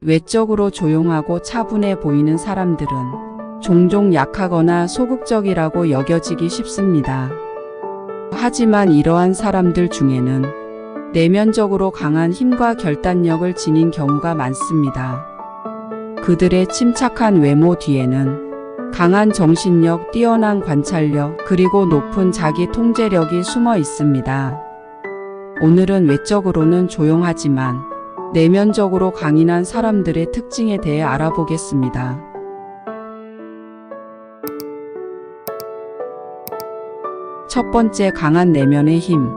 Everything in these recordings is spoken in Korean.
외적으로 조용하고 차분해 보이는 사람들은 종종 약하거나 소극적이라고 여겨지기 쉽습니다. 하지만 이러한 사람들 중에는 내면적으로 강한 힘과 결단력을 지닌 경우가 많습니다. 그들의 침착한 외모 뒤에는 강한 정신력, 뛰어난 관찰력, 그리고 높은 자기 통제력이 숨어 있습니다. 오늘은 외적으로는 조용하지만 내면적으로 강인한 사람들의 특징에 대해 알아보겠습니다. 첫 번째, 강한 내면의 힘.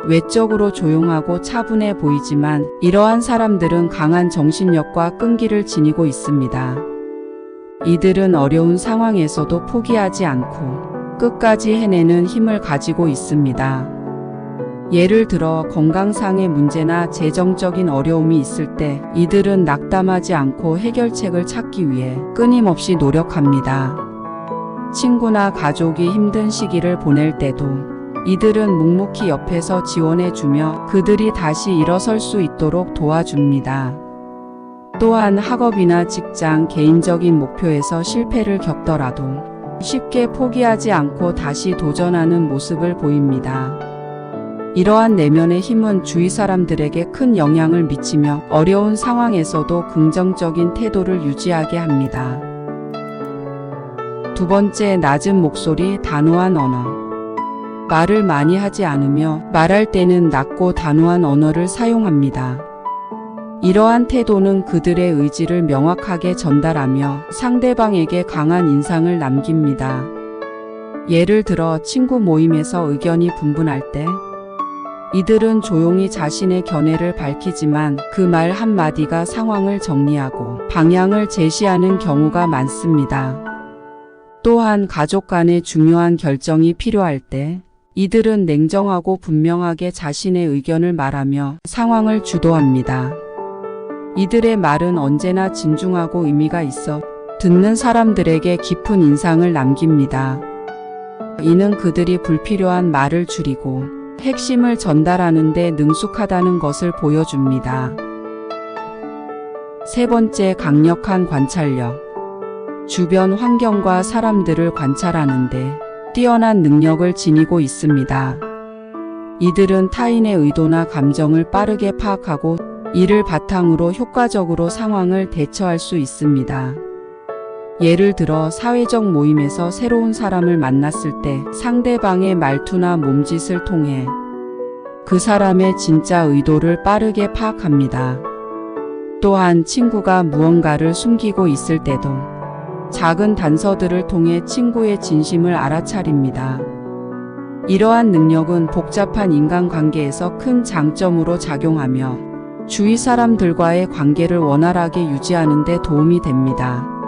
외적으로 조용하고 차분해 보이지만 이러한 사람들은 강한 정신력과 끈기를 지니고 있습니다. 이들은 어려운 상황에서도 포기하지 않고 끝까지 해내는 힘을 가지고 있습니다. 예를 들어 건강상의 문제나 재정적인 어려움이 있을 때 이들은 낙담하지 않고 해결책을 찾기 위해 끊임없이 노력합니다. 친구나 가족이 힘든 시기를 보낼 때도 이들은 묵묵히 옆에서 지원해주며 그들이 다시 일어설 수 있도록 도와줍니다. 또한 학업이나 직장, 개인적인 목표에서 실패를 겪더라도 쉽게 포기하지 않고 다시 도전하는 모습을 보입니다. 이러한 내면의 힘은 주위 사람들에게 큰 영향을 미치며 어려운 상황에서도 긍정적인 태도를 유지하게 합니다. 두 번째, 낮은 목소리, 단호한 언어. 말을 많이 하지 않으며 말할 때는 낮고 단호한 언어를 사용합니다. 이러한 태도는 그들의 의지를 명확하게 전달하며 상대방에게 강한 인상을 남깁니다. 예를 들어 친구 모임에서 의견이 분분할 때 이들은 조용히 자신의 견해를 밝히지만 그 말 한마디가 상황을 정리하고 방향을 제시하는 경우가 많습니다. 또한 가족 간의 중요한 결정이 필요할 때 이들은 냉정하고 분명하게 자신의 의견을 말하며 상황을 주도합니다. 이들의 말은 언제나 진중하고 의미가 있어 듣는 사람들에게 깊은 인상을 남깁니다. 이는 그들이 불필요한 말을 줄이고 핵심을 전달하는 데 능숙하다는 것을 보여줍니다. 세 번째, 강력한 관찰력. 주변 환경과 사람들을 관찰하는데 뛰어난 능력을 지니고 있습니다. 이들은 타인의 의도나 감정을 빠르게 파악하고 이를 바탕으로 효과적으로 상황을 대처할 수 있습니다. 예를 들어 사회적 모임에서 새로운 사람을 만났을 때 상대방의 말투나 몸짓을 통해 그 사람의 진짜 의도를 빠르게 파악합니다. 또한 친구가 무언가를 숨기고 있을 때도 작은 단서들을 통해 친구의 진심을 알아차립니다. 이러한 능력은 복잡한 인간관계에서 큰 장점으로 작용하며 주위 사람들과의 관계를 원활하게 유지하는 데 도움이 됩니다.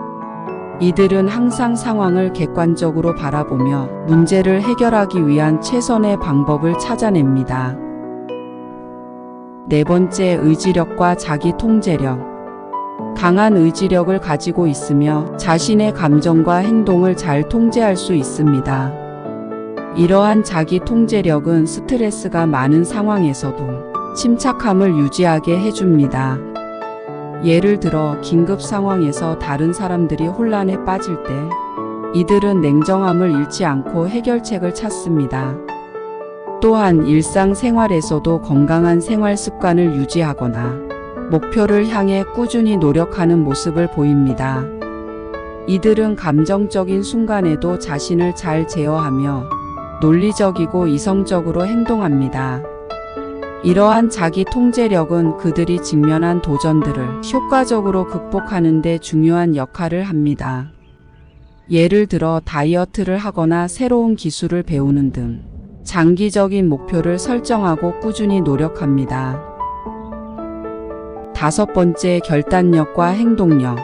이들은 항상 상황을 객관적으로 바라보며 문제를 해결하기 위한 최선의 방법을 찾아냅니다. 네 번째, 의지력과 자기 통제력. 강한 의지력을 가지고 있으며 자신의 감정과 행동을 잘 통제할 수 있습니다. 이러한 자기 통제력은 스트레스가 많은 상황에서도 침착함을 유지하게 해줍니다. 예를 들어 긴급 상황에서 다른 사람들이 혼란에 빠질 때 이들은 냉정함을 잃지 않고 해결책을 찾습니다. 또한 일상생활에서도 건강한 생활 습관을 유지하거나 목표를 향해 꾸준히 노력하는 모습을 보입니다. 이들은 감정적인 순간에도 자신을 잘 제어하며 논리적이고 이성적으로 행동합니다. 이러한 자기 통제력은 그들이 직면한 도전들을 효과적으로 극복하는 데 중요한 역할을 합니다. 예를 들어 다이어트를 하거나 새로운 기술을 배우는 등 장기적인 목표를 설정하고 꾸준히 노력합니다. 다섯 번째, 결단력과 행동력.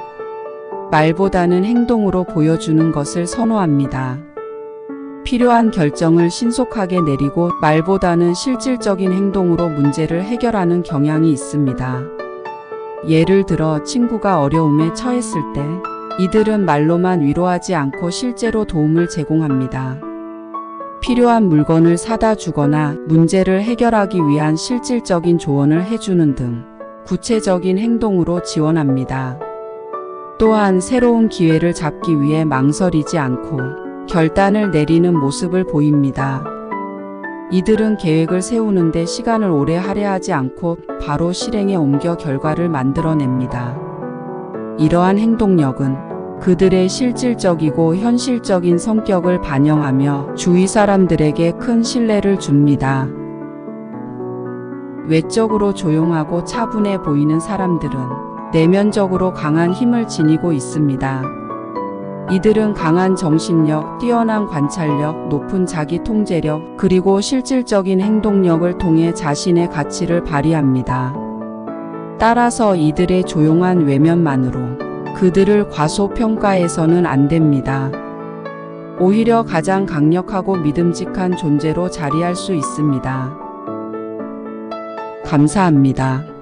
말보다는 행동으로 보여주는 것을 선호합니다. 필요한 결정을 신속하게 내리고 말보다는 실질적인 행동으로 문제를 해결하는 경향이 있습니다. 예를 들어 친구가 어려움에 처했을 때 이들은 말로만 위로하지 않고 실제로 도움을 제공합니다. 필요한 물건을 사다 주거나 문제를 해결하기 위한 실질적인 조언을 해주는 등 구체적인 행동으로 지원합니다. 또한 새로운 기회를 잡기 위해 망설이지 않고 결단을 내리는 모습을 보입니다. 이들은 계획을 세우는데 시간을 오래 할애하지 않고 바로 실행에 옮겨 결과를 만들어냅니다. 이러한 행동력은 그들의 실질적이고 현실적인 성격을 반영하며 주위 사람들에게 큰 신뢰를 줍니다. 외적으로 조용하고 차분해 보이는 사람들은 내면적으로 강한 힘을 지니고 있습니다. 이들은 강한 정신력, 뛰어난 관찰력, 높은 자기 통제력, 그리고 실질적인 행동력을 통해 자신의 가치를 발휘합니다. 따라서 이들의 조용한 외면만으로 그들을 과소평가해서는 안 됩니다. 오히려 가장 강력하고 믿음직한 존재로 자리할 수 있습니다. 감사합니다.